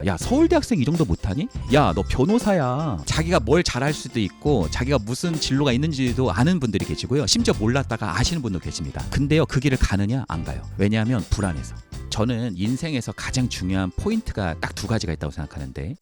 야, 서울대학생 이 정도 못하니? 야, 너 변호사야. 자기가 뭘 잘할 수도 있고 자기가 무슨 진로가 있는지도 아는 분들이 계시고요. 심지어 몰랐다가 아시는 분도 계십니다. 근데요, 그 길을 가느냐 안 가요. 왜냐하면 불안해서. 저는 인생에서 가장 중요한 포인트가 딱 두 가지가 있다고 생각하는데,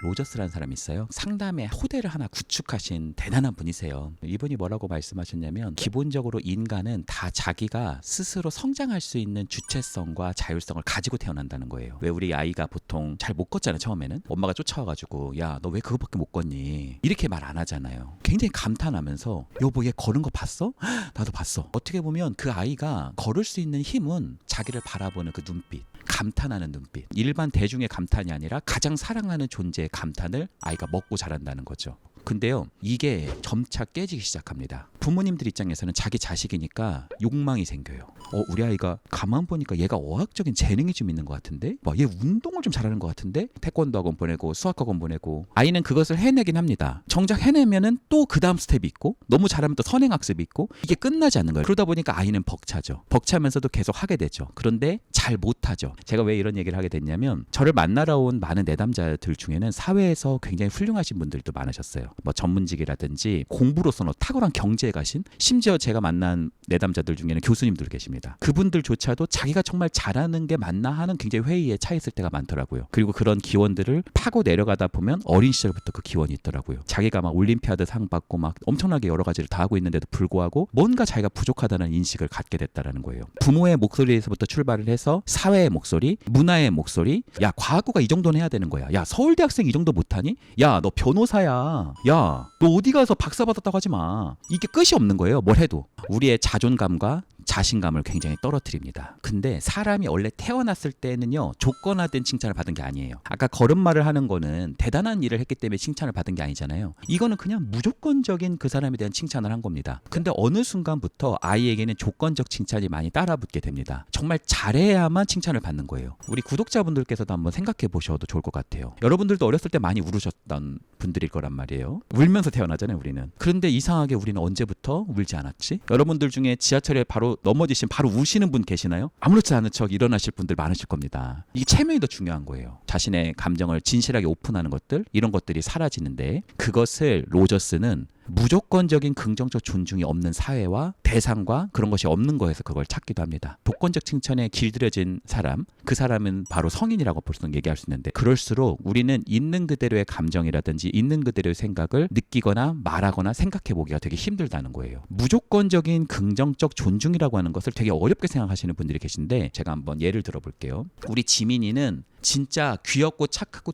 로저스라는 사람이 있어요. 상담의 토대를 하나 구축하신 대단한 분이세요. 이분이 뭐라고 말씀하셨냐면, 기본적으로 인간은 다 자기가 스스로 성장할 수 있는 주체성과 자율성을 가지고 태어난다는 거예요. 왜 우리 아이가 보통 잘 못 걷잖아요. 처음에는 엄마가 쫓아와가지고 야, 너 왜 그거밖에 못 걷니? 이렇게 말 안 하잖아요. 굉장히 감탄하면서 여보, 얘 걸은 거 봤어? 나도 봤어. 어떻게 보면 그 아이가 걸을 수 있는 힘은 자기를 바라보는 그 눈빛, 감탄하는 눈빛, 일반 대중의 감탄이 아니라 가장 사랑하는 존재의 감탄을 아이가 먹고 자란다는 거죠. 근데요, 이게 점차 깨지기 시작합니다. 부모님들 입장에서는 자기 자식이니까 욕망이 생겨요. 우리 아이가 가만 보니까 얘가 어학적인 재능이 좀 있는 것 같은데, 얘 운동을 좀 잘하는 것 같은데, 태권도 학원 보내고 수학학원 보내고. 아이는 그것을 해내긴 합니다. 정작 해내면은 또 그 다음 스텝이 있고, 너무 잘하면 또 선행학습이 있고, 이게 끝나지 않는 거예요. 그러다 보니까 아이는 벅차죠. 벅차면서도 계속 하게 되죠. 그런데 잘 못하죠. 제가 왜 이런 얘기를 하게 됐냐면, 저를 만나러 온 많은 내담자들 중에는 사회에서 굉장히 훌륭하신 분들도 많으셨어요. 뭐 전문직이라든지 공부로서는 탁월한 경제에 가신, 심지어 제가 만난 내담자들 중에는 교수님들 계십니다. 그분들조차도 자기가 정말 잘하는 게 맞나 하는 굉장히 회의에 차 있을 때가 많더라고요. 그리고 그런 기원들을 파고 내려가다 보면 어린 시절부터 그 기원이 있더라고요. 자기가 막 올림피아드 상 받고 막 엄청나게 여러 가지를 다 하고 있는데도 불구하고 뭔가 자기가 부족하다는 인식을 갖게 됐다라는 거예요. 부모의 목소리에서부터 출발을 해서 사회의 목소리, 문화의 목소리. 야, 과학고가 이 정도는 해야 되는 거야. 야, 서울대학생 이 정도 못하니? 야, 너 변호사야. 야, 너 어디 가서 박사 받았다고 하지 마. 이게 끝이 없는 거예요. 뭘 해도. 우리의 자존감과 자신감을 굉장히 떨어뜨립니다. 근데 사람이 원래 태어났을 때는요, 조건화된 칭찬을 받은 게 아니에요. 아까 걸음마를 하는 거는 대단한 일을 했기 때문에 칭찬을 받은 게 아니잖아요. 이거는 그냥 무조건적인 그 사람에 대한 칭찬을 한 겁니다. 근데 어느 순간부터 아이에게는 조건적 칭찬이 많이 따라붙게 됩니다. 정말 잘해야만 칭찬을 받는 거예요. 우리 구독자분들께서도 한번 생각해 보셔도 좋을 것 같아요. 여러분들도 어렸을 때 많이 울으셨던 분들일 거란 말이에요. 울면서 태어나잖아요, 우리는. 그런데 이상하게 우리는 언제부터 울지 않았지? 여러분들 중에 지하철에 바로 넘어지신 바로 우시는 분 계시나요? 아무렇지 않은 척 일어나실 분들 많으실 겁니다. 이게 체면이 더 중요한 거예요. 자신의 감정을 진실하게 오픈하는 것들, 이런 것들이 사라지는데, 그것을 로저스는 무조건적인 긍정적 존중이 없는 사회와 대상과 그런 것이 없는 거에서 그걸 찾기도 합니다. 조건적 칭찬에 길들여진 사람, 그 사람은 바로 성인이라고 보통 얘기할 수 있는데, 그럴수록 우리는 있는 그대로의 감정이라든지 있는 그대로의 생각을 느끼거나 말하거나 생각해 보기가 되게 힘들다는 거예요. 무조건적인 긍정적 존중이라고 하는 것을 되게 어렵게 생각하시는 분들이 계신데, 제가 한번 예를 들어 볼게요. 우리 지민이는 진짜 귀엽고 착하고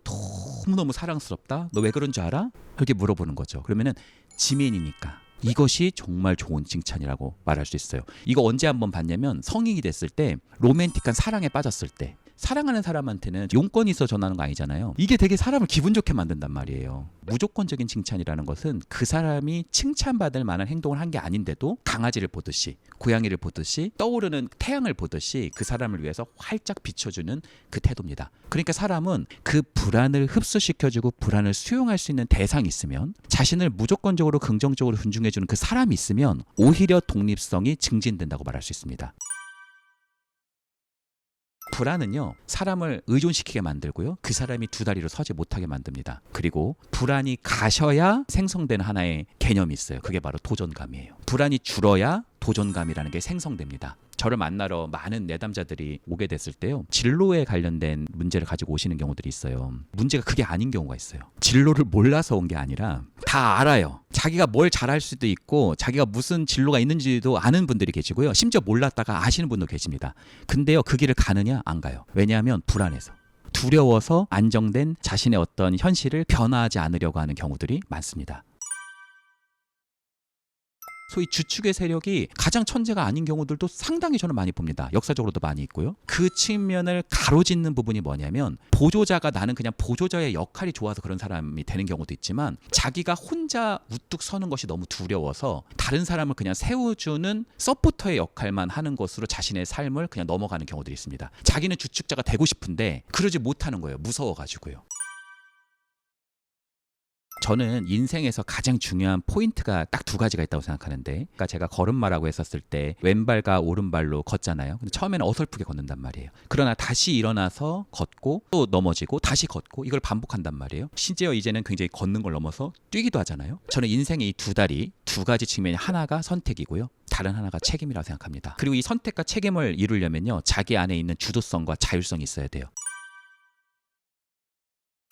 너무너무 사랑스럽다. 너 왜 그런 줄 알아? 이렇게 물어보는 거죠. 그러면은 지민이니까. 이것이 정말 좋은 칭찬이라고 말할 수 있어요. 이거 언제 한번 봤냐면, 성인이 됐을 때 로맨틱한 사랑에 빠졌을 때. 사랑하는 사람한테는 용건이 있어 전하는 거 아니잖아요. 이게 되게 사람을 기분 좋게 만든단 말이에요. 무조건적인 칭찬이라는 것은 그 사람이 칭찬받을 만한 행동을 한 게 아닌데도 강아지를 보듯이, 고양이를 보듯이, 떠오르는 태양을 보듯이 그 사람을 위해서 활짝 비춰주는 그 태도입니다. 그러니까 사람은 그 불안을 흡수시켜주고 불안을 수용할 수 있는 대상이 있으면, 자신을 무조건적으로 긍정적으로 존중해주는 그 사람이 있으면 오히려 독립성이 증진된다고 말할 수 있습니다. 불안은요, 사람을 의존시키게 만들고요, 그 사람이 두 다리로 서지 못하게 만듭니다. 그리고 불안이 가셔야 생성되는 하나의 개념이 있어요. 그게 바로 도전감이에요. 불안이 줄어야 도전감이라는 게 생성됩니다. 저를 만나러 많은 내담자들이 오게 됐을 때요, 진로에 관련된 문제를 가지고 오시는 경우들이 있어요. 문제가 그게 아닌 경우가 있어요. 진로를 몰라서 온 게 아니라 다 알아요. 자기가 뭘 잘할 수도 있고 자기가 무슨 진로가 있는지도 아는 분들이 계시고요, 심지어 몰랐다가 아시는 분도 계십니다. 근데요, 그 길을 가느냐 안 가요. 왜냐하면 불안해서, 두려워서 안정된 자신의 어떤 현실을 변화하지 않으려고 하는 경우들이 많습니다. 소위 주축의 세력이 가장 천재가 아닌 경우들도 상당히 저는 많이 봅니다. 역사적으로도 많이 있고요. 그 측면을 가로짓는 부분이 뭐냐면, 보조자가 나는 그냥 보조자의 역할이 좋아서 그런 사람이 되는 경우도 있지만, 자기가 혼자 우뚝 서는 것이 너무 두려워서 다른 사람을 그냥 세워주는 서포터의 역할만 하는 것으로 자신의 삶을 그냥 넘어가는 경우들이 있습니다. 자기는 주축자가 되고 싶은데 그러지 못하는 거예요. 무서워가지고요. 저는 인생에서 가장 중요한 포인트가 딱 두 가지가 있다고 생각하는데, 그러니까 제가 걸음마라고 했었을 때 왼발과 오른발로 걷잖아요. 근데 처음에는 어설프게 걷는단 말이에요. 그러나 다시 일어나서 걷고 또 넘어지고 다시 걷고 이걸 반복한단 말이에요. 심지어 이제는 굉장히 걷는 걸 넘어서 뛰기도 하잖아요. 저는 인생의 이 두 다리, 두 가지 측면이 하나가 선택이고요, 다른 하나가 책임이라고 생각합니다. 그리고 이 선택과 책임을 이루려면요, 자기 안에 있는 주도성과 자율성이 있어야 돼요.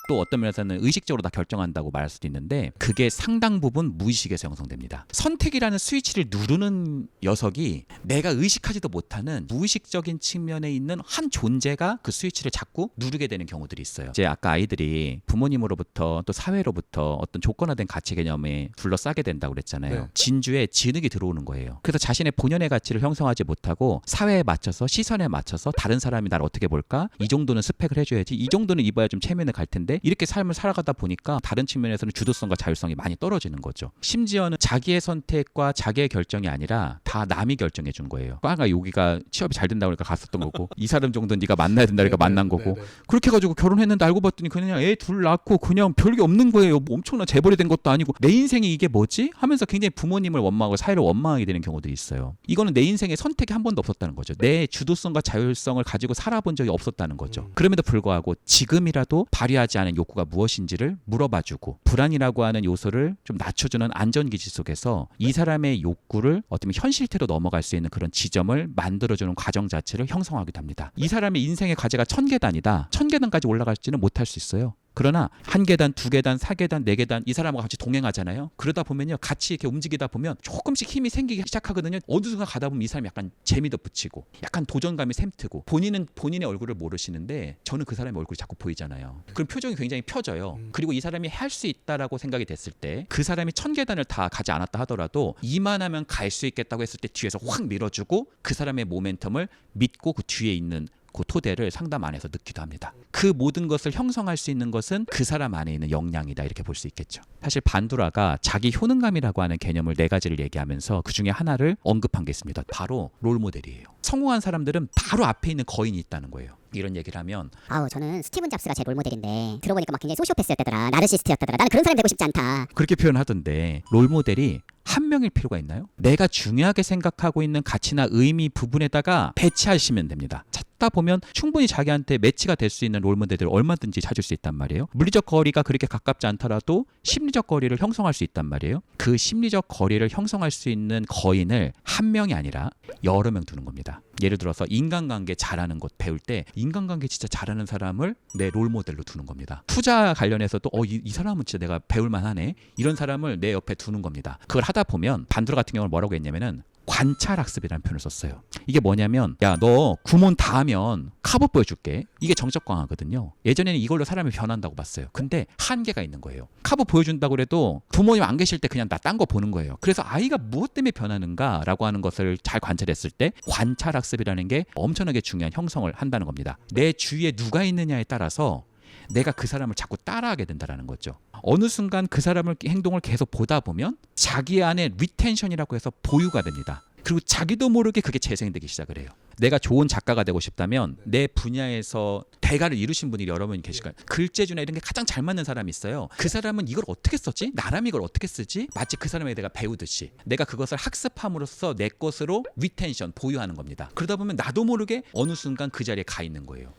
또 어떤 면에서는 의식적으로 다 결정한다고 말할 수도 있는데, 그게 상당 부분 무의식에서 형성됩니다. 선택이라는 스위치를 누르는 녀석이 내가 의식하지도 못하는 무의식적인 측면에 있는 한 존재가 그 스위치를 자꾸 누르게 되는 경우들이 있어요. 이제 아까 아이들이 부모님으로부터 또 사회로부터 어떤 조건화된 가치 개념에 둘러싸게 된다고 그랬잖아요. 네. 진주에 진흙이 들어오는 거예요. 그래서 자신의 본연의 가치를 형성하지 못하고 사회에 맞춰서, 시선에 맞춰서 다른 사람이 나를 어떻게 볼까? 이 정도는 스펙을 해줘야지, 이 정도는 입어야 좀 체면을 갈 텐데, 이렇게 삶을 살아가다 보니까 다른 측면에서는 주도성과 자율성이 많이 떨어지는 거죠. 심지어는 자기의 선택과 자기의 결정이 아니라 다 남이 결정해 준 거예요. 과가 여기가 취업이 잘 된다고 그러니까 갔었던 거고, 이 사람 정도는 네가 만나야 된다 그러니까 만난 거고, 그렇게 해가지고 결혼했는데 알고 봤더니 그냥 애 둘 낳고 그냥 별게 없는 거예요. 뭐 엄청난 재벌이 된 것도 아니고, 내 인생이 이게 뭐지? 하면서 굉장히 부모님을 원망하고 사회를 원망하게 되는 경우들이 있어요. 이거는 내 인생에 선택이 한 번도 없었다는 거죠. 내 주도성과 자율성을 가지고 살아본 적이 없었다는 거죠. 그럼에도 불구하고 지금이라도 발휘하지 않은 욕구가 무엇인지를 물어봐주고, 불안이라고 하는 요소를 좀 낮춰주는 안전기지 속에서 이 사람의 욕구를 어떻게 보면 현실태로 넘어갈 수 있는 그런 지점을 만들어주는 과정 자체를 형성하기도 합니다. 이 사람의 인생의 과제가 1000계단이다. 1000계단까지 올라갈지는 못할 수 있어요. 그러나 1계단, 2계단, 4계단, 4계단 이 사람과 같이 동행하잖아요. 그러다 보면요, 같이 이렇게 움직이다 보면 조금씩 힘이 생기기 시작하거든요. 어느 순간 가다 보면 이 사람이 약간 재미도 붙이고 약간 도전감이 샘트고, 본인은 본인의 얼굴을 모르시는데 저는 그 사람의 얼굴이 자꾸 보이잖아요. 그럼 표정이 굉장히 펴져요. 그리고 이 사람이 할 수 있다라고 생각이 됐을 때, 그 사람이 1000계단을 다 가지 않았다 하더라도 이만하면 갈 수 있겠다고 했을 때 뒤에서 확 밀어주고 그 사람의 모멘텀을 믿고 그 뒤에 있는 그 토대를 상담 안에서 넣기도 합니다. 그 모든 것을 형성할 수 있는 것은 그 사람 안에 있는 역량이다, 이렇게 볼 수 있겠죠. 사실 반두라가 자기 효능감이라고 하는 개념을 4가지를 얘기하면서 그 중에 하나를 언급한 게 있습니다. 바로 롤모델이에요. 성공한 사람들은 바로 앞에 있는 거인이 있다는 거예요. 이런 얘기를 하면, 아우 저는 스티븐 잡스가 제 롤모델인데 들어보니까 막 굉장히 소시오패스였다더라, 나르시스트였다더라, 나는 그런 사람이 되고 싶지 않다. 그렇게 표현하던데, 롤모델이 한 명일 필요가 있나요? 내가 중요하게 생각하고 있는 가치나 의미 부분에다가 배치하시면 됩니다. 찾다 보면 충분히 자기한테 매치가 될 수 있는 롤모델을 얼마든지 찾을 수 있단 말이에요. 물리적 거리가 그렇게 가깝지 않더라도 심리적 거리를 형성할 수 있단 말이에요. 그 심리적 거리를 형성할 수 있는 거인을 한 명이 아니라 여러 명 두는 겁니다. 예를 들어서 인간관계 잘하는 것 배울 때, 인간관계 진짜 잘하는 사람을 내 롤모델로 두는 겁니다. 투자 관련해서도 이 사람은 진짜 내가 배울 만하네, 이런 사람을 내 옆에 두는 겁니다. 그걸 하다 보면 반두라 같은 경우는 뭐라고 했냐면은 관찰학습이라는 표현을 썼어요. 이게 뭐냐면, 야 너 구몬 다 하면 카봇 보여줄게. 이게 정적 강화거든요. 예전에는 이걸로 사람이 변한다고 봤어요. 근데 한계가 있는 거예요. 카봇 보여준다고 그래도 부모님 안 계실 때 그냥 나 딴 거 보는 거예요. 그래서 아이가 무엇 때문에 변하는가라고 하는 것을 잘 관찰했을 때 관찰학습이라는 게 엄청나게 중요한 형성을 한다는 겁니다. 내 주위에 누가 있느냐에 따라서 내가 그 사람을 자꾸 따라하게 된다는 거죠. 어느 순간 그 사람의 행동을 계속 보다 보면 자기 안에 리텐션이라고 해서 보유가 됩니다. 그리고 자기도 모르게 그게 재생되기 시작을 해요. 내가 좋은 작가가 되고 싶다면 내 분야에서 대가를 이루신 분이 여러 분 계실 거예요. 글재주나 이런 게 가장 잘 맞는 사람이 있어요. 그 사람은 이걸 어떻게 썼지? 나름 이걸 어떻게 쓰지? 마치 그 사람에 내가 배우듯이 내가 그것을 학습함으로써 내 것으로 리텐션, 보유하는 겁니다. 그러다 보면 나도 모르게 어느 순간 그 자리에 가 있는 거예요.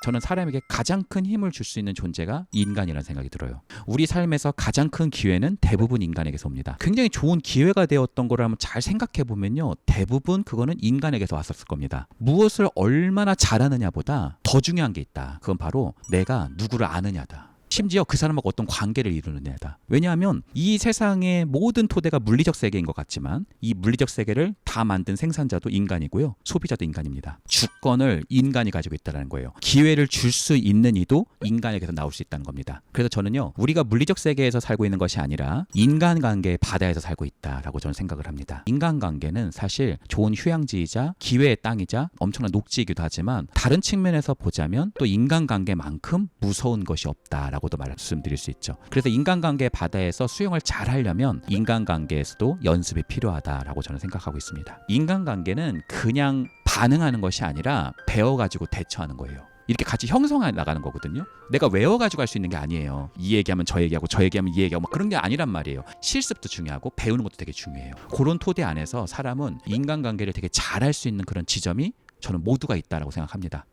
저는 사람에게 가장 큰 힘을 줄 수 있는 존재가 인간이라는 생각이 들어요. 우리 삶에서 가장 큰 기회는 대부분 인간에게서 옵니다. 굉장히 좋은 기회가 되었던 거라면 잘 생각해 보면요, 대부분 그거는 인간에게서 왔었을 겁니다. 무엇을 얼마나 잘하느냐보다 더 중요한 게 있다. 그건 바로 내가 누구를 아느냐다. 심지어 그 사람하고 어떤 관계를 이루느냐다. 왜냐하면 이 세상의 모든 토대가 물리적 세계인 것 같지만 이 물리적 세계를 다 만든 생산자도 인간이고요, 소비자도 인간입니다. 주권을 인간이 가지고 있다는 거예요. 기회를 줄 수 있는 이도 인간에게서 나올 수 있다는 겁니다. 그래서 저는요, 우리가 물리적 세계에서 살고 있는 것이 아니라 인간관계의 바다에서 살고 있다라고 저는 생각을 합니다. 인간관계는 사실 좋은 휴양지이자 기회의 땅이자 엄청난 녹지이기도 하지만, 다른 측면에서 보자면 또 인간관계만큼 무서운 것이 없다라고 도 말씀드릴 수 있죠. 그래서 인간관계 바다에서 수영을 잘 하려면 인간관계에서도 연습이 필요하다라고 저는 생각하고 있습니다. 인간관계는 그냥 반응하는 것이 아니라 배워가지고 대처하는 거예요. 이렇게 같이 형성해 나가는 거거든요. 내가 외워가지고 할 수 있는 게 아니에요. 이 얘기하면 저 얘기하고 저 얘기하면 이 얘기하고 막 그런 게 아니란 말이에요. 실습도 중요하고 배우는 것도 되게 중요해요. 그런 토대 안에서 사람은 인간관계를 되게 잘할 수 있는 그런 지점이 저는 모두가 있다라고 생각합니다.